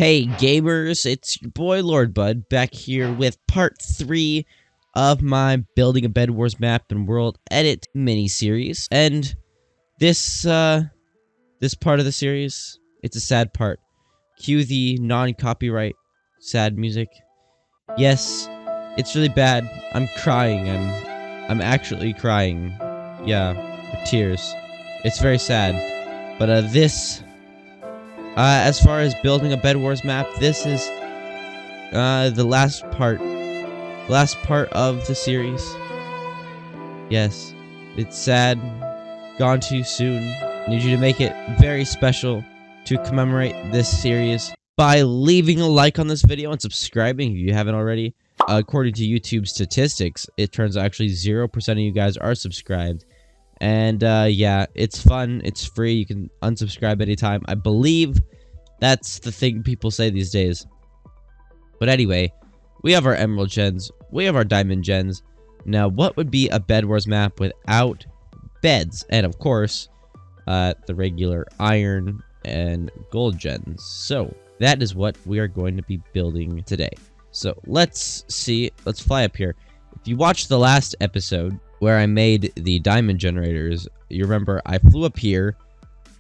Hey gamers, it's your boy Lord Bud back here with part 3 of my Building a Bedwars Map and World Edit mini-series. And this this part of the series, it's a sad part. Cue the non-copyright sad music. Yes, it's really bad. I'm crying. I'm actually crying. Yeah, with tears. It's very sad. But as far as building a Bedwars map, this is the last part of the series. Yes, it's sad, gone too soon. Need you to make it very special to commemorate this series by leaving a like on this video and subscribing if you haven't already. According to YouTube statistics, it turns out actually 0% of you guys are subscribed. And yeah, it's fun, it's free, you can unsubscribe anytime. I believe that's the thing people say these days. But anyway, we have our emerald gens, we have our diamond gens. Now, what would be a Bedwars map without beds? And of course, the regular iron and gold gens. So, that is what we are going to be building today. So, let's fly up here. If you watched the last episode where I made the diamond generators, you remember I flew up here,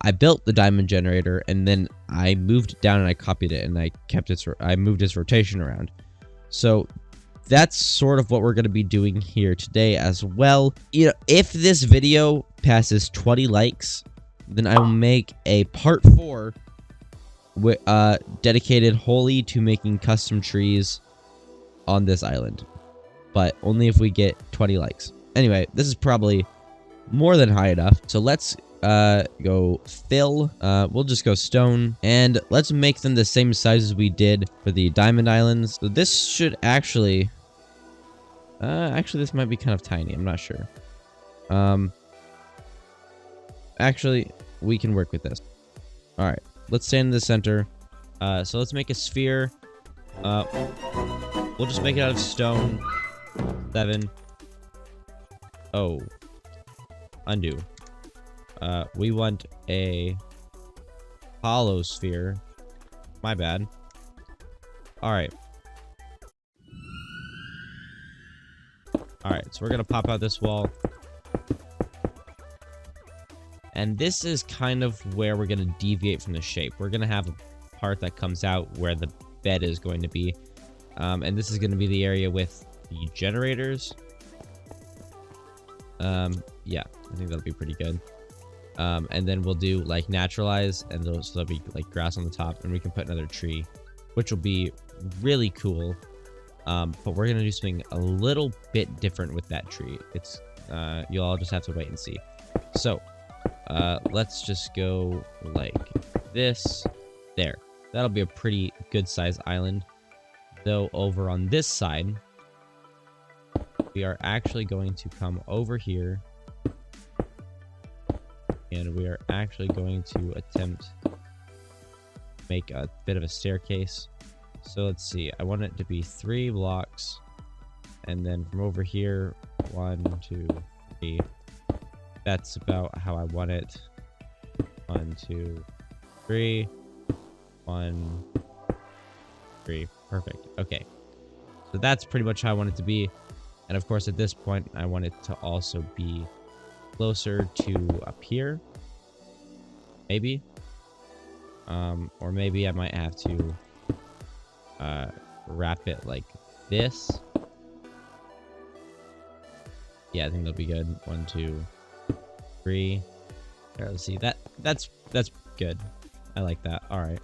I built the diamond generator, and then I moved it down and I copied it and I moved its rotation around. So that's sort of what we're going to be doing here today as well. You know, if this video passes 20 likes, then I will make a part 4 dedicated wholly to making custom trees on this island. But only if we get 20 likes. Anyway, this is probably more than high enough. So let's go fill. We'll just go stone. And let's make them the same size as we did for the diamond islands. So this should actually... actually, this might be kind of tiny. I'm not sure. Actually, we can work with this. Alright, let's stand in the center. So let's make a sphere. We'll just make it out of stone. 7. Oh. Undo. We want a hollow sphere. My bad. Alright. Alright, so we're gonna pop out this wall. And this is kind of where we're gonna deviate from the shape. We're gonna have a part that comes out where the bed is going to be. And this is gonna be the area with the generators. Yeah, I think that'll be pretty good. And then we'll do like naturalize, and so there'll be like grass on the top, and we can put another tree, which will be really cool. But we're gonna do something a little bit different with that tree. It's you'll all just have to wait and see. So let's just go like this. There, that'll be a pretty good sized island. Though over on this side, we are actually going to come over here, and we are actually going to attempt to make a bit of a staircase. So let's see, I want it to be 3 blocks, and then from over here, 1, 2, 3. That's about how I want it. 1, 2, 3. 1, 3. Perfect. Okay. So that's pretty much how I want it to be. And of course, at this point, I want it to also be closer to up here. Maybe. Or maybe I might have to wrap it like this. Yeah, I think that'll be good. 1, 2, 3. There, let's see. That's good. I like that. All right.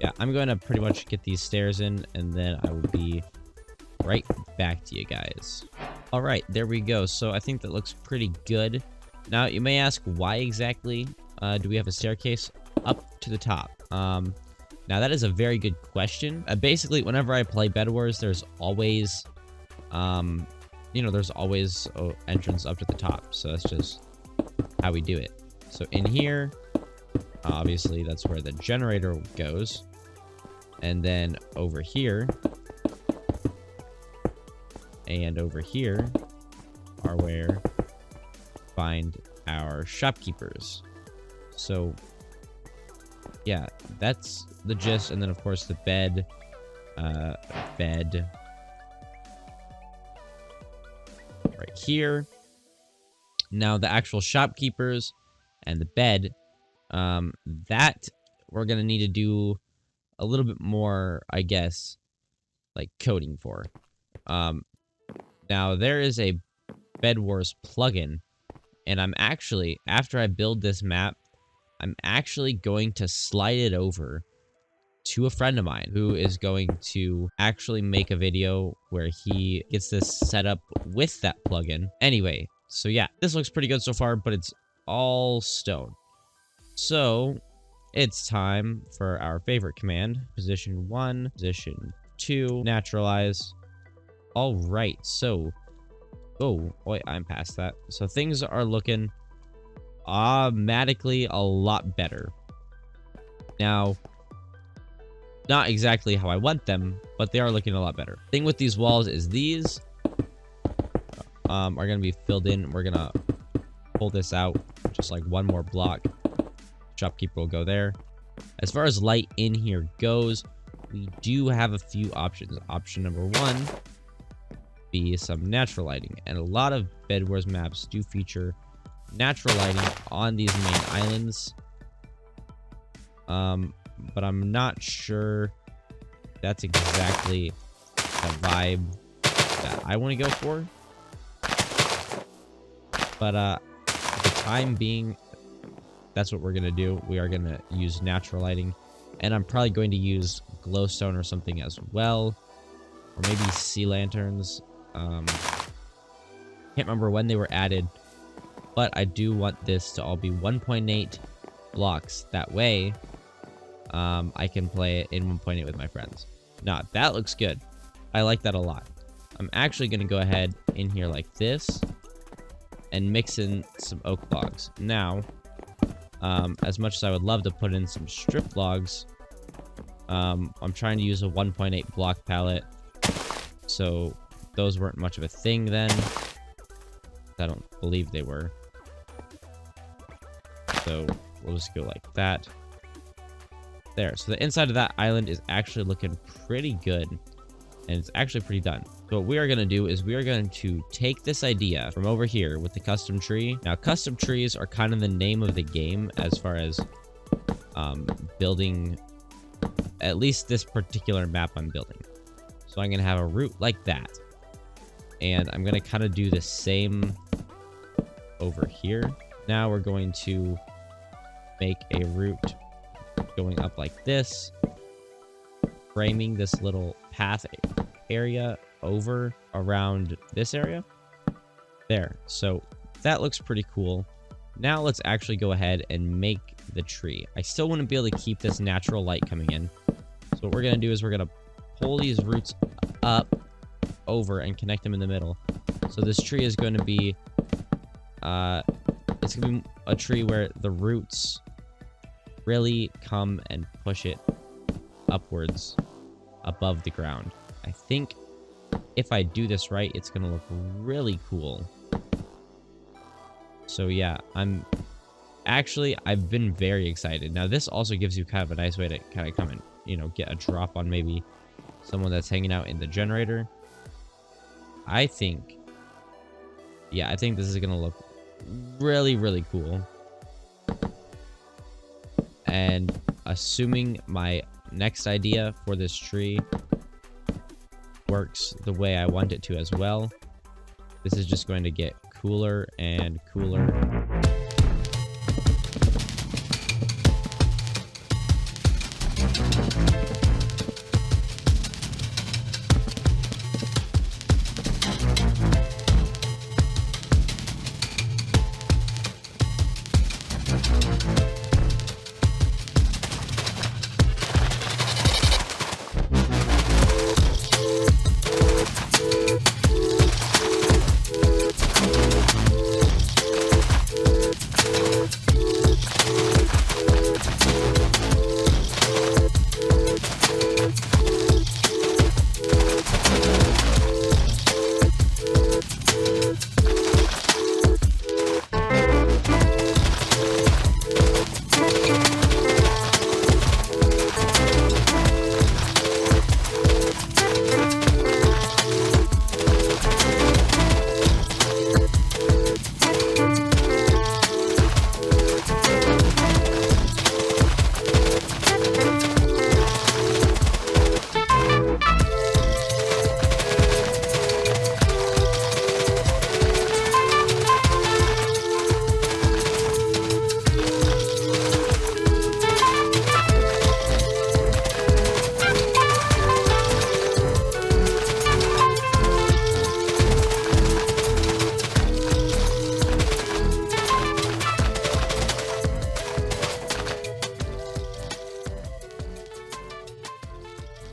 Yeah, I'm going to pretty much get these stairs in, and then I will be right back to you guys. All right, there we go. So I think that looks pretty good. Now, you may ask, why exactly do we have a staircase up to the top? Now, that is a very good question. Basically, whenever I play Bed Wars, there's always, you know, there's always an entrance up to the top. So that's just how we do it. So in here, obviously, that's where the generator goes. And then over here and over here are where we find our shopkeepers. So yeah, that's the gist. And then of course the bed right here. Now the actual shopkeepers and the bed, that we're gonna need to do a little bit more, I guess, like coding for. Now there is a Bedwars plugin, and I'm actually, after I build this map, I'm actually going to slide it over to a friend of mine who is going to actually make a video where he gets this set up with that plugin. Anyway, so yeah, this looks pretty good so far, but it's all stone. So it's time for our favorite command. Position 1, position 2, naturalize. All right, so, oh, wait, I'm past that. So things are looking automatically a lot better. Now, not exactly how I want them, but they are looking a lot better. Thing with these walls is these are going to be filled in. We're going to pull this out just like one more block. Shopkeeper will go there. As far as light in here goes, we do have a few options. Option number 1 be some natural lighting, and a lot of Bedwars maps do feature natural lighting on these main islands. But I'm not sure that's exactly the vibe that I want to go for. But for the time being, that's what we're going to do. We are going to use natural lighting, and I'm probably going to use glowstone or something as well, or maybe sea lanterns. Can't remember when they were added, but I do want this to all be 1.8 blocks. That way, I can play it in 1.8 with my friends. Now, that looks good. I like that a lot. I'm actually going to go ahead in here like this and mix in some oak logs. Now, as much as I would love to put in some strip logs, I'm trying to use a 1.8 block palette, so those weren't much of a thing then. I don't believe they were. So we'll just go like that. There. So the inside of that island is actually looking pretty good, and it's actually pretty done. So what we are going to do is we are going to take this idea from over here with the custom tree. Now, custom trees are kind of the name of the game as far as building at least this particular map I'm building. So I'm going to have a route like that, and I'm going to kind of do the same over here. Now we're going to make a route going up like this, framing this little path area over around this area. There. So that looks pretty cool. Now let's actually go ahead and make the tree. I still wouldn't be able to keep this natural light coming in. So what we're going to do is we're going to pull these roots up over and connect them in the middle. So this tree is going to be it's going to be a tree where the roots really come and push it upwards above the ground. I think if I do this right, it's going to look really cool. So yeah, I've been very excited. Now this also gives you kind of a nice way to kind of come and, you know, get a drop on maybe someone that's hanging out in the generator. I think this is going to look really, really cool. And assuming my next idea for this tree works the way I want it to as well, this is just going to get cooler and cooler.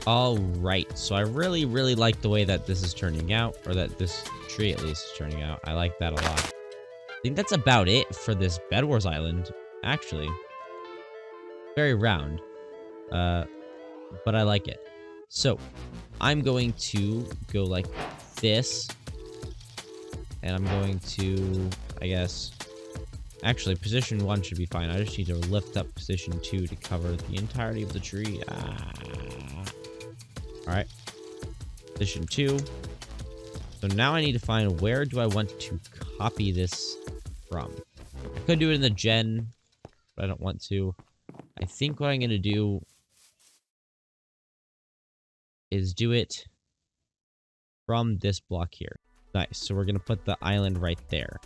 All right, so I really like the way that this is turning out, or that this tree at least is turning out. I like that a lot. I think that's about it for this Bedwars Island, actually. Very round, but I like it. So, I'm going to go like this, and I'm going to, I guess, actually, position 1 should be fine. I just need to lift up position 2 to cover the entirety of the tree. Alright. Position 2. So now I need to find where do I want to copy this from. I could do it in the gen, but I don't want to. I think what I'm going to do is do it from this block here. Nice. So we're going to put the island right there.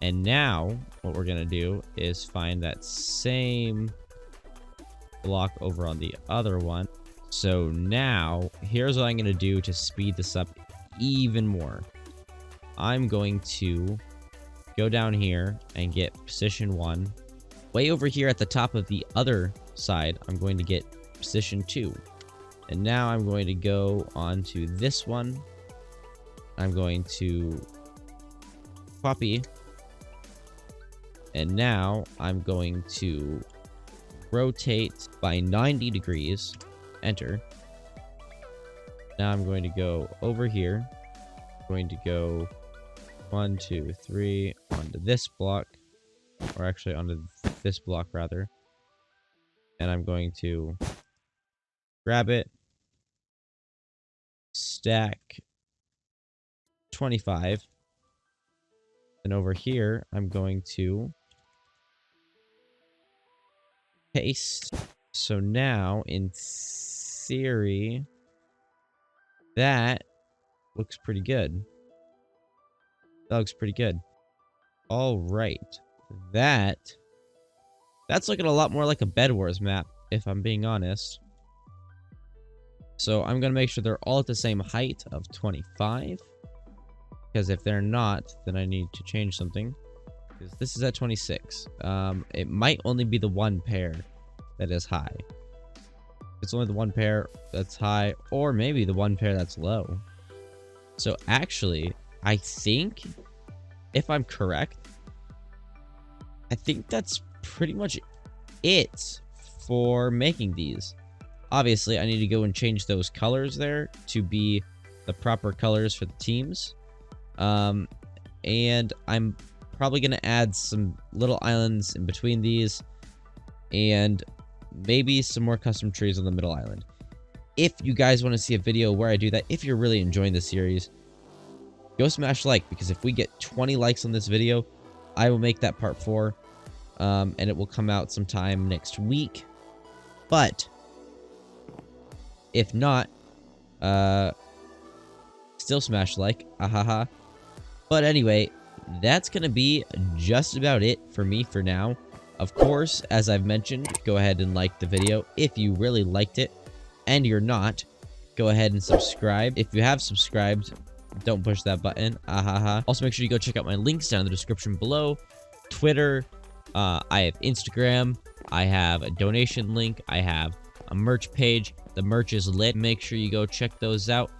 And now what we're going to do is find that same block over on the other one. So now, here's what I'm going to do to speed this up even more. I'm going to go down here and get position 1. Way over here at the top of the other side, I'm going to get position 2. And now I'm going to go on to this one. I'm going to copy. And now I'm going to rotate by 90 degrees. Enter. Now I'm going to go over here. I'm going to go 1, 2, 3 onto this block, or actually onto this block rather. And I'm going to grab it, stack 25, and over here I'm going to paste. So now, in theory, that looks pretty good. That looks pretty good. All right. That's looking a lot more like a Bedwars map, if I'm being honest. So I'm going to make sure they're all at the same height of 25. Because if they're not, then I need to change something. Because this is at 26. It might only be the one pair that is high. It's only the one pair that's high, or maybe the one pair that's low. So actually, I think, if I'm correct, I think that's pretty much it for making these. Obviously, I need to go and change those colors there to be the proper colors for the teams. And I'm probably going to add some little islands in between these, and maybe some more custom trees on the middle island. If you guys want to see a video where I do that, if you're really enjoying the series, go smash like, because if we get 20 likes on this video, I will make that part 4, and it will come out sometime next week. But if not, still smash like, ahaha. But anyway, that's gonna be just about it for me for now. Of course, as I've mentioned, go ahead and like the video if you really liked it. And you're not, go ahead and subscribe. If you have subscribed, don't push that button. Ahaha. Also, make sure you go check out my links down in the description below. Twitter, I have Instagram, I have a donation link, I have a merch page. The merch is lit. Make sure you go check those out.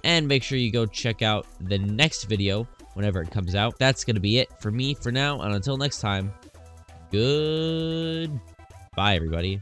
And make sure you go check out the next video whenever it comes out. That's going to be it for me for now. And until next time, goodbye, everybody.